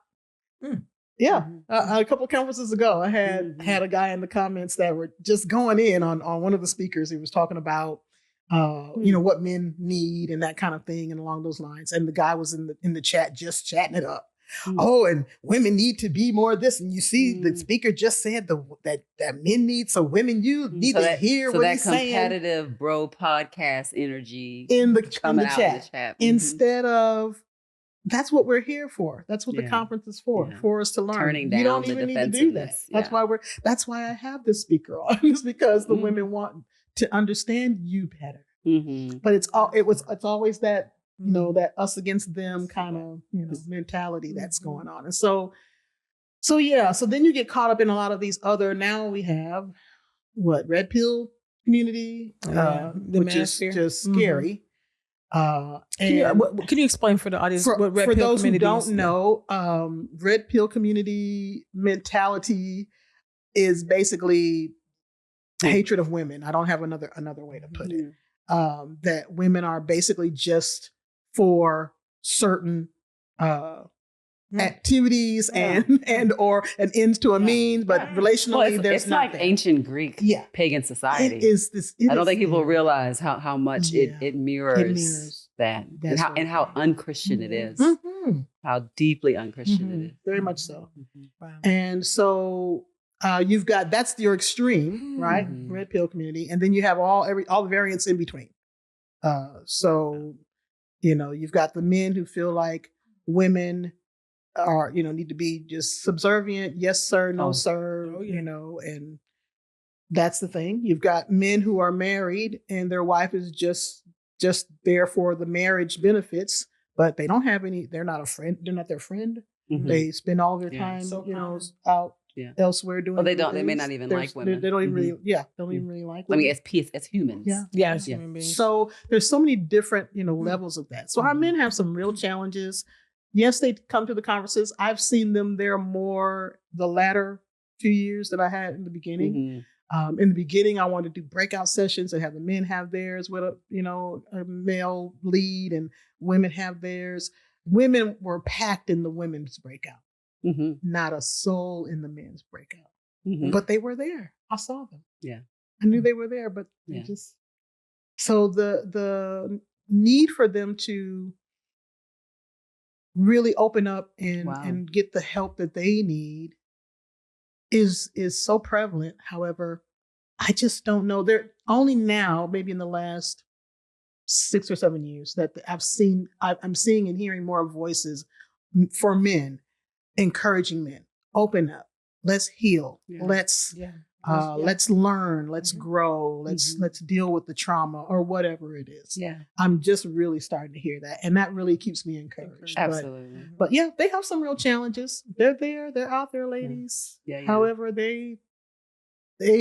Yeah, a couple of conferences ago, I had a guy in the comments that were just going in on one of the speakers. He was talking about what men need and that kind of thing, and along those lines. And the guy was in the chat just chatting it up. Oh, and women need to be more this. And you see, the speaker just said that men need, so women, you need to hear what he's saying. So that competitive bro podcast energy in the chat. Instead of, that's what we're here for. That's what the conference is for us to learn. Turning down you don't even need to do that. That's why I have this speaker on. It's because the women want to understand you better. But it's always that you know, that us against them kind of, you know, mentality that's going on. And so yeah, so then you get caught up in a lot of these other, now we have red pill community, which is just scary. Can you explain for the audience what red for pill those who don't is? know, red pill community mentality is basically hatred of women. I don't have another way to put it. That women are basically just for certain activities and or an ends to a means, but relationally there's not. It's like ancient Greek pagan society. I don't think people realize how much it mirrors that and how unchristian it is. How deeply unchristian it is. Very much so. Wow. And so you've got, that's your extreme, right? Red pill community, and then you have all the variants in between. So you know, you've got the men who feel like women are, you know, need to be just subservient. Yes, sir. No, sir. You know, and that's the thing. You've got men who are married and their wife is just there for the marriage benefits, but they don't have any. They're not a friend. They're not their friend. They spend all their time, you know, out elsewhere doing. Well, they don't. They may not even like women. They don't even really. Don't even really like women. I mean, as humans. As human beings. So there's so many different, you know, levels of that. So our men have some real challenges. Yes, they come to the conferences. I've seen them there more the latter few years than I had in the beginning. In the beginning, I wanted to do breakout sessions and have the men have theirs with a male lead, and women have theirs. Women were packed in the women's breakout. Not a soul in the men's breakout. But they were there. I saw them. Yeah. I knew they were there, but they just, so the need for them to really open up and get the help that they need is so prevalent. However, I just don't know. They're only now, maybe in the last 6 or 7 years, that I'm seeing and hearing more voices for men, encouraging men, open up, let's heal, let's learn, let's grow, let's deal with the trauma or whatever it is. I'm just really starting to hear that, and that really keeps me encouraged. Absolutely. But yeah, they have some real challenges. They're out there, ladies. However, they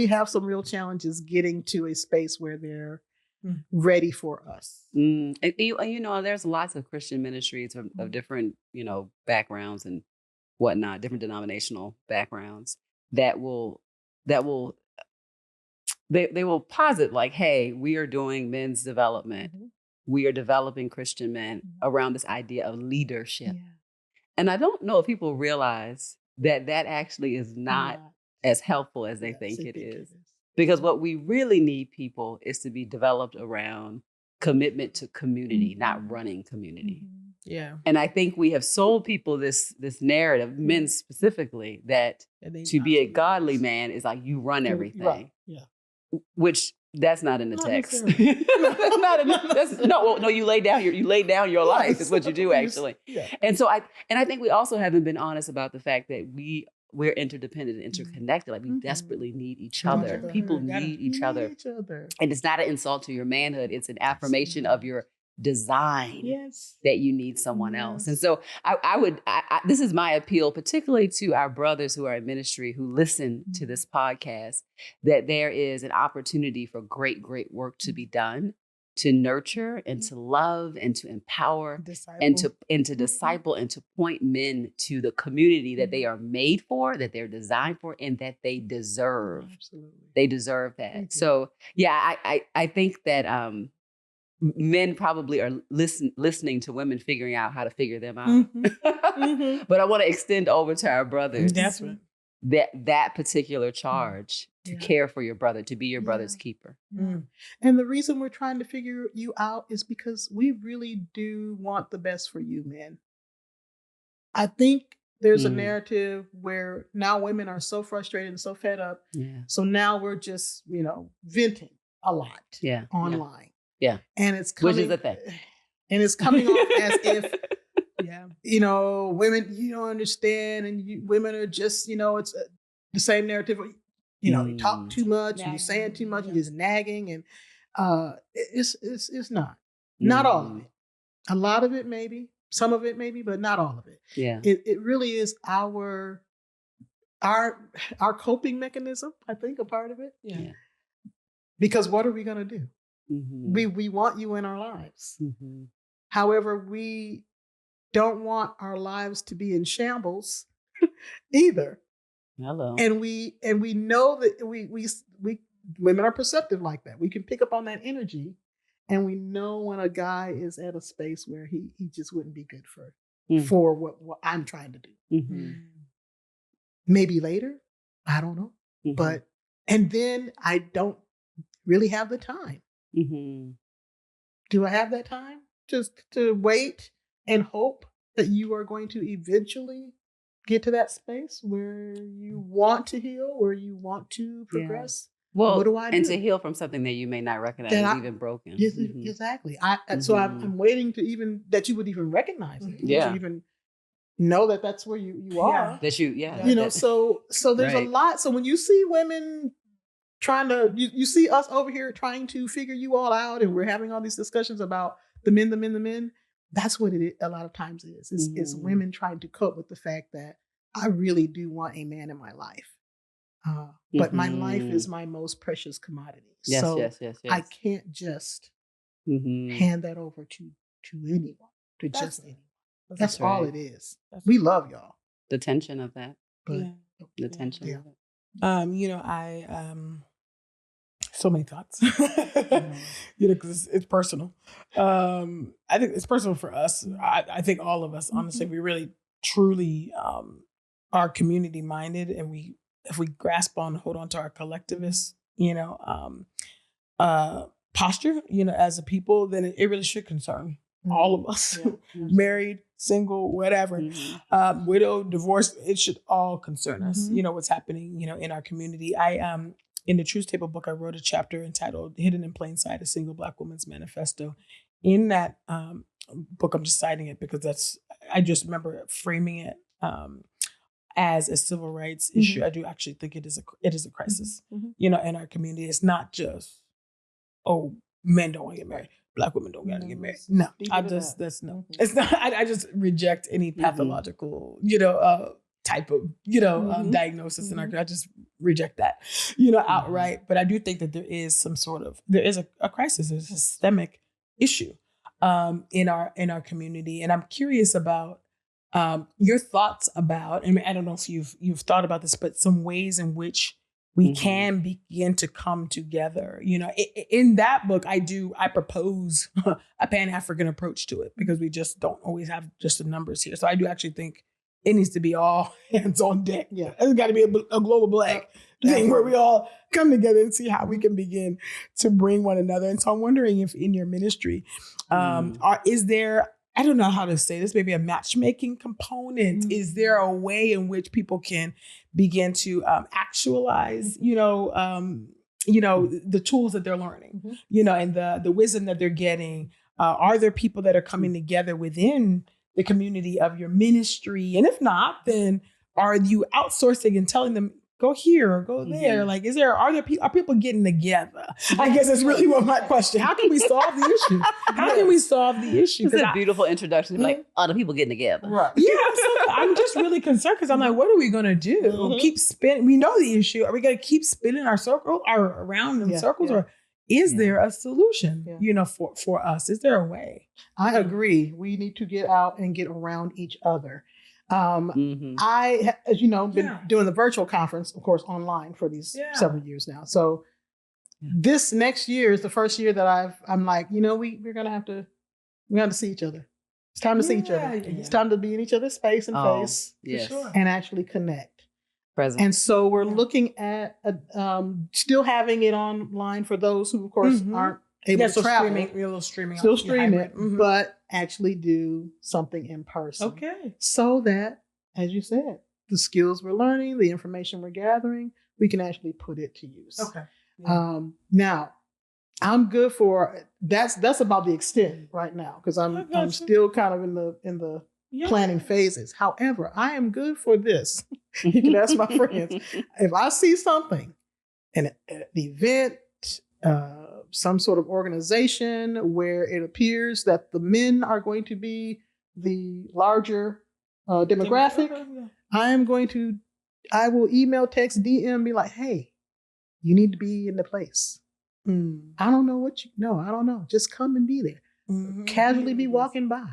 have some real challenges getting to a space where they're ready for us. And you know, there's lots of Christian ministries of different, you know, backgrounds and whatnot, different denominational backgrounds that will posit like, hey, we are doing men's development. We are developing Christian men around this idea of leadership. And I don't know if people realize that actually is not as helpful as they think it is. Because what we really need people is to be developed around commitment to community, not running community. And I think we have sold people this narrative, men specifically, that to be a godly man is like you run everything. Which that's not in the text. No, you lay down your life is what you do actually. And so I think we also haven't been honest about the fact that we're interdependent and interconnected. Like we desperately need each other. People need each other. And it's not an insult to your manhood. It's an affirmation of your design that you need someone else. And so I would this is my appeal, particularly to our brothers who are in ministry who listen to this podcast, that there is an opportunity for great work to be done, to nurture and to love and to empower and to disciple and to point men to the community that they are made for, that they're designed for, and that they deserve. They deserve that. So yeah, I think that men probably are listening to women figuring out how to figure them out. But I want to extend over to our brothers that particular charge to care for your brother, to be your brother's keeper. And the reason we're trying to figure you out is because we really do want the best for you, men. I think there's a narrative where now women are so frustrated and so fed up. So now we're just, venting a lot online. And it's coming, which is a thing. And it's coming off as if, women, you don't understand, and women are just, it's the same narrative. You talk too much, and you're saying too much, you're just nagging, and it's not all of it. A lot of it, maybe. Some of it, maybe, but not all of it. Yeah. It really is our coping mechanism, I think, a part of it. Yeah. Because what are we going to do? Mm-hmm. We want you in our lives. Mm-hmm. However, we don't want our lives to be in shambles either. Hello. And we know that we women are perceptive like that. We can pick up on that energy, and we know when a guy is at a space where he just wouldn't be good for what I'm trying to do. Mm-hmm. Maybe later, I don't know. Mm-hmm. But and then I don't really have the time. Mm-hmm. Do I have that time just to wait and hope that you are going to eventually get to that space where you want to heal, where you want to progress? Well, what do I do? And to heal from something that you may not recognize is even broken. Yes, exactly. So I'm waiting to even that you would even recognize it. Yeah. To even know that that's where you are. That you know, so there's a lot. So when you see women trying to, you see us over here trying to figure you all out, and we're having all these discussions about the men. That's what it a lot of times is. It's women trying to cope with the fact that I really do want a man in my life. But my life is my most precious commodity. Yes. I can't just hand that over to anyone, just anyone. That's all it is. We love y'all. The tension of that. But, the tension of it. I so many thoughts. Because it's personal. I think it's personal for us. I think all of us, honestly, we really truly are community minded, and if we hold on to our collectivist, posture, as a people, then it really should concern all of us, married, single, whatever, widow, divorced. It should all concern us. What's happening, in our community. In the Truth Table book, I wrote a chapter entitled "Hidden in Plain Sight: A Single Black Woman's Manifesto." In that book, I'm just citing it because I just remember framing it as a civil rights issue. I do actually think it is a crisis, in our community. It's not just, men don't want to get married, Black women don't want to get married. No, it's not. I just reject any pathological, type of, diagnosis in our. I just reject that, outright. But I do think that there is a crisis, there's a systemic issue, in our community, and I'm curious about your thoughts about. I mean, I don't know if you've thought about this, but some ways in which we can begin to come together. In that book, I propose a Pan-African approach to it, because we just don't always have just the numbers here. So I do actually think it needs to be all hands on deck. Yeah, it's got to be a global Black thing where we all come together and see how we can begin to bring one another. And so I'm wondering if in your ministry, is there, I don't know how to say this, maybe a matchmaking component? Is there a way in which people can begin to actualize, the tools that they're learning, and the wisdom that they're getting? Are there people that are coming together within the community of your ministry? And if not, then are you outsourcing and telling them, go here or go there? Like, are people getting together? I guess that's really what my question. How can we solve the issue? How can we solve the issue? It's a beautiful introduction. Like, other people getting together. Right. Yeah, I'm just really concerned, because I'm like, what are we going to do? Keep spinning. We know the issue. Are we going to keep spinning our circle or around in circles? Or is there a solution, for us? Is there a way? I agree. We need to get out and get around each other. I, as you know, been doing the virtual conference, of course, online for these several years now. So this next year is the first year that I'm like, we're going to have to see each other. It's time to see each other. It's time to be in each other's space and face and actually connect. Present. And so we're looking at still having it online for those who, of course, aren't able to travel. Still stream it, but actually do something in person. Okay. So that, as you said, the skills we're learning, the information we're gathering, we can actually put it to use. Okay. Yeah. Now, I'm good for that's about the extent right now, because I'm still kind of in the planning phases. However, I am good for this. You can ask my friends. If I see something, an event, some sort of organization where it appears that the men are going to be the larger demographic, I will email, text, DM, be like, hey, you need to be in the place. I don't know what I don't know. Just come and be there. Casually be walking by.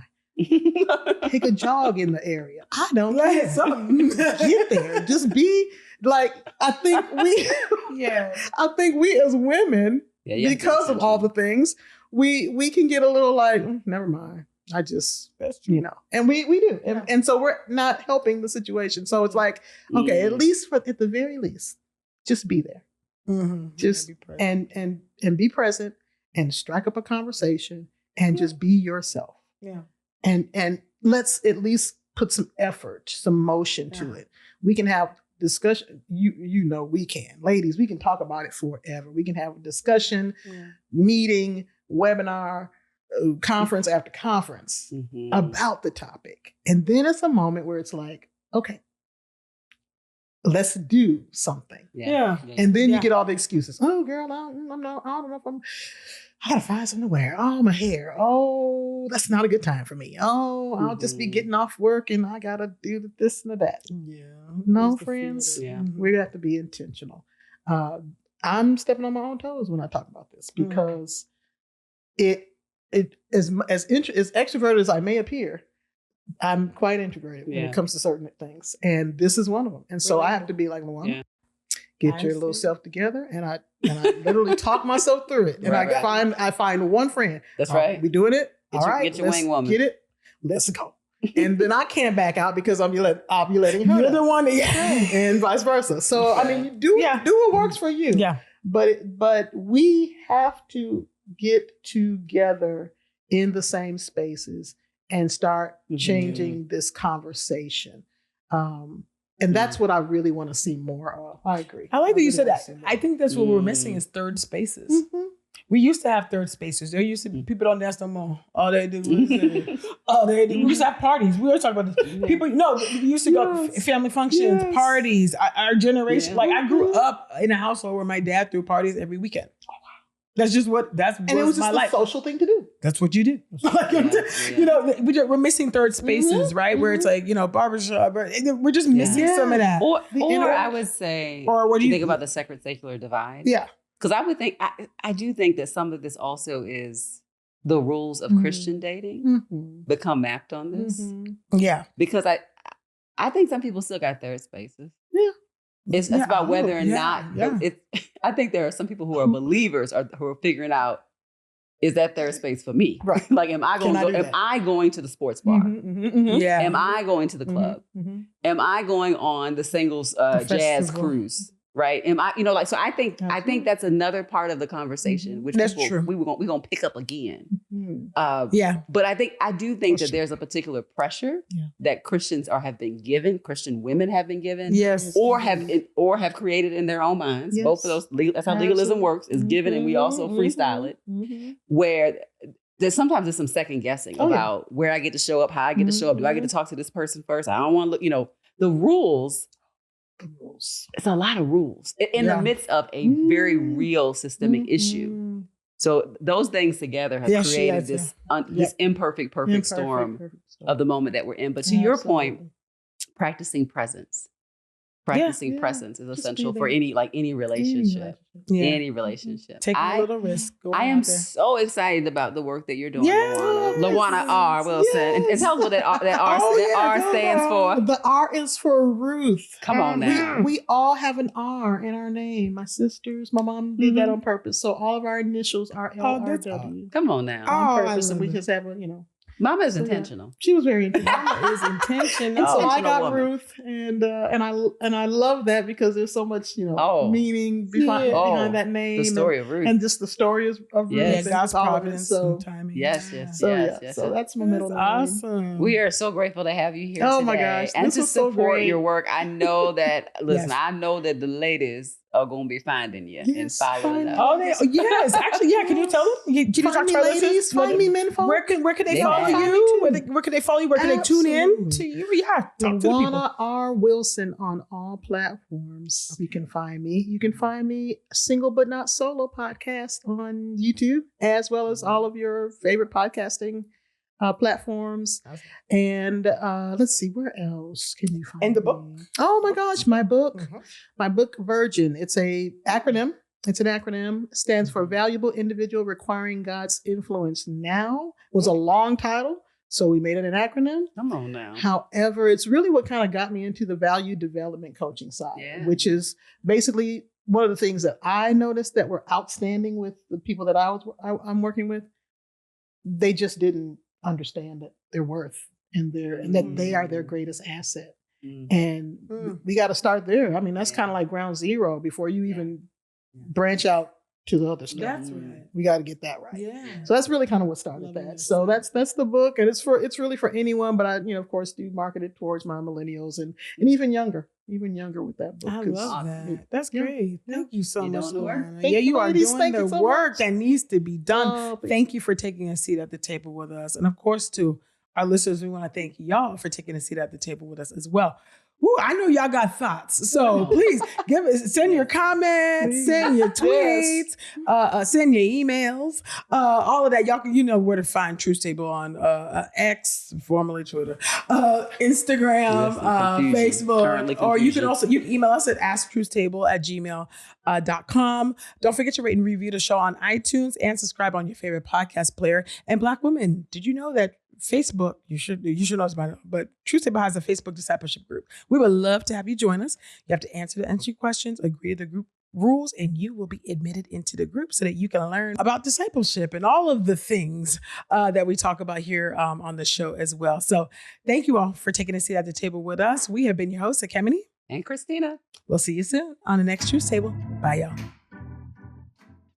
Take a jog in the area. I don't know. Get there. Just be like, I think we as women, because of all the things, we can get a little like, never mind. I just, and we do. And so we're not helping the situation. So it's like, okay, at least at the very least, just be there. Just and be present and strike up a conversation and just be yourself. And let's at least put some effort, some motion to it. We can have discussion. We can. Ladies, we can talk about it forever. We can have a discussion, meeting, webinar, conference after conference about the topic. And then it's a moment where it's like, okay, let's do something. And then you get all the excuses. Oh, girl, I don't know if I gotta find something to wear. Oh, my hair. Oh, that's not a good time for me. Oh, I'll just be getting off work and I gotta do this and that. No, friends, we have to be intentional. I'm stepping on my own toes when I talk about this because it as extroverted as I may appear, I'm quite integrated when it comes to certain things. And this is one of them. And so I have to be like, LaWanna, get your little self together. And I literally talk myself through it. And I find one friend. That's right. We doing it. Get your wing woman. Get it. Let's go. And then I can't back out because I'll be letting her. You're the one. And vice versa. So, I mean, you do what works for you. But we have to get together in the same spaces and start changing this conversation. And that's what I really want to see more of. I agree. I like that you said that. I think that's what we're missing is third spaces. We used to have third spaces. There used to be people don't dance no more. All they do is we used to have parties. We always talk about this. People, we used to go to family functions, parties. Our generation, like I grew up in a household where my dad threw parties every weekend. That's just what and it was just a social thing to do. That's what you do. We're missing third spaces, right? Where it's like, barbershop. We're just missing some of that. Or I would say, or what do you think about the sacred secular divide? Yeah. Because I would think, I do think that some of this also is the rules of Christian dating become mapped on this. Yeah. Because I think some people still got third spaces. Yeah. It's about whether or not I think there are some people who are believers or who are figuring out, is that third space for me? Right. Like, am I going to the sports bar? Am I going to the club? Am I going on the singles jazz cruise? Right. Am I, so I think that's another part of the conversation, which that's true. we're going to pick up again. But I do think that there's a particular pressure that Christians have been given, Christian women have been given, or have created in their own minds. Both of those, that's how legalism works, is given and we also freestyle it, where there's sometimes some second guessing about where I get to show up, how I get to show up. Do I get to talk to this person first? I don't want to look, the rules. It's a lot of rules in the midst of a very real systemic issue. So those things together have created this imperfect, perfect storm of the moment that we're in. But to your point, practicing presence. Practicing presence is essential for any relationship. Any relationship. Taking a little risk. I am so excited about the work that you're doing, LaWanna R. Wilson. And tell us what that R stands for. The R is for Ruth. Come on now. We all have an R in our name. My sisters, my mom did that on purpose. So all of our initials are LRW. Come on now. On purpose. And we just have Mama is intentional. She was very intentional. Mama is intentional. And so I got Ruth, and I love that because there's so much meaning behind that name. The story of Ruth, and just the story of Ruth. Yes, God's providence. So timing. Yes. So that's my middle name. Awesome. We are so grateful to have you here. Oh today my gosh, and this to was so support great. your work. I know that. Listen, I know that the ladies are going to be finding you and following up. Oh, yes. Actually, yeah. Can you tell them? Can you talk to our ladies? Find me, men, folks. Where can they follow you? Where can they follow you? Where can they tune in to you? Yeah. Talk to the people. LaWanna R. Wilson on all platforms. Okay. You can find me. You can find me Single But Not Solo podcast on YouTube, as well as all of your favorite podcasting platforms. And let's see, where else can you find the book? Oh my gosh, my book. My book, Virgin. It's a acronym. It's an acronym. It stands for Valuable Individual Requiring God's Influence Now. It was a long title, so we made it an acronym. Come on now. However, it's really what kind of got me into the value development coaching side, which is basically one of the things that I noticed that were outstanding with the people that I'm working with. They just didn't understand that their worth and that they are their greatest asset. And we got to start there. I mean, that's kind of like ground zero before you even branch out to the other stuff. That's right. We got to get that right. Yeah. So that's really kind of what started that. So that's the book, and it's really for anyone. But I, of course, do market it towards my millennials and even younger with that book. I love that. That's great. Thank you so much, LaWanna. Yeah, you are doing the work that needs to be done. Thank you for taking a seat at the table with us, and of course, to our listeners, we want to thank y'all for taking a seat at the table with us as well. Ooh, I know y'all got thoughts, so please send your comments, send your tweets, send your emails, all of that. Y'all can, where to find Truth Table on X, formerly Twitter, Instagram, Facebook, or you can email us at asktruthstable@gmail.com. Don't forget to rate and review the show on iTunes and subscribe on your favorite podcast player. And Black women, did you know that Facebook, you should know about it, but Truth Table has a Facebook discipleship group. We would love to have you join us. You have to answer the entry questions, agree to the group rules, and you will be admitted into the group so that you can learn about discipleship and all of the things that we talk about here on the show as well. So thank you all for taking a seat at the table with us. We have been your hosts, Ekemini and Christina. We'll see you soon on the next Truth Table. Bye, y'all.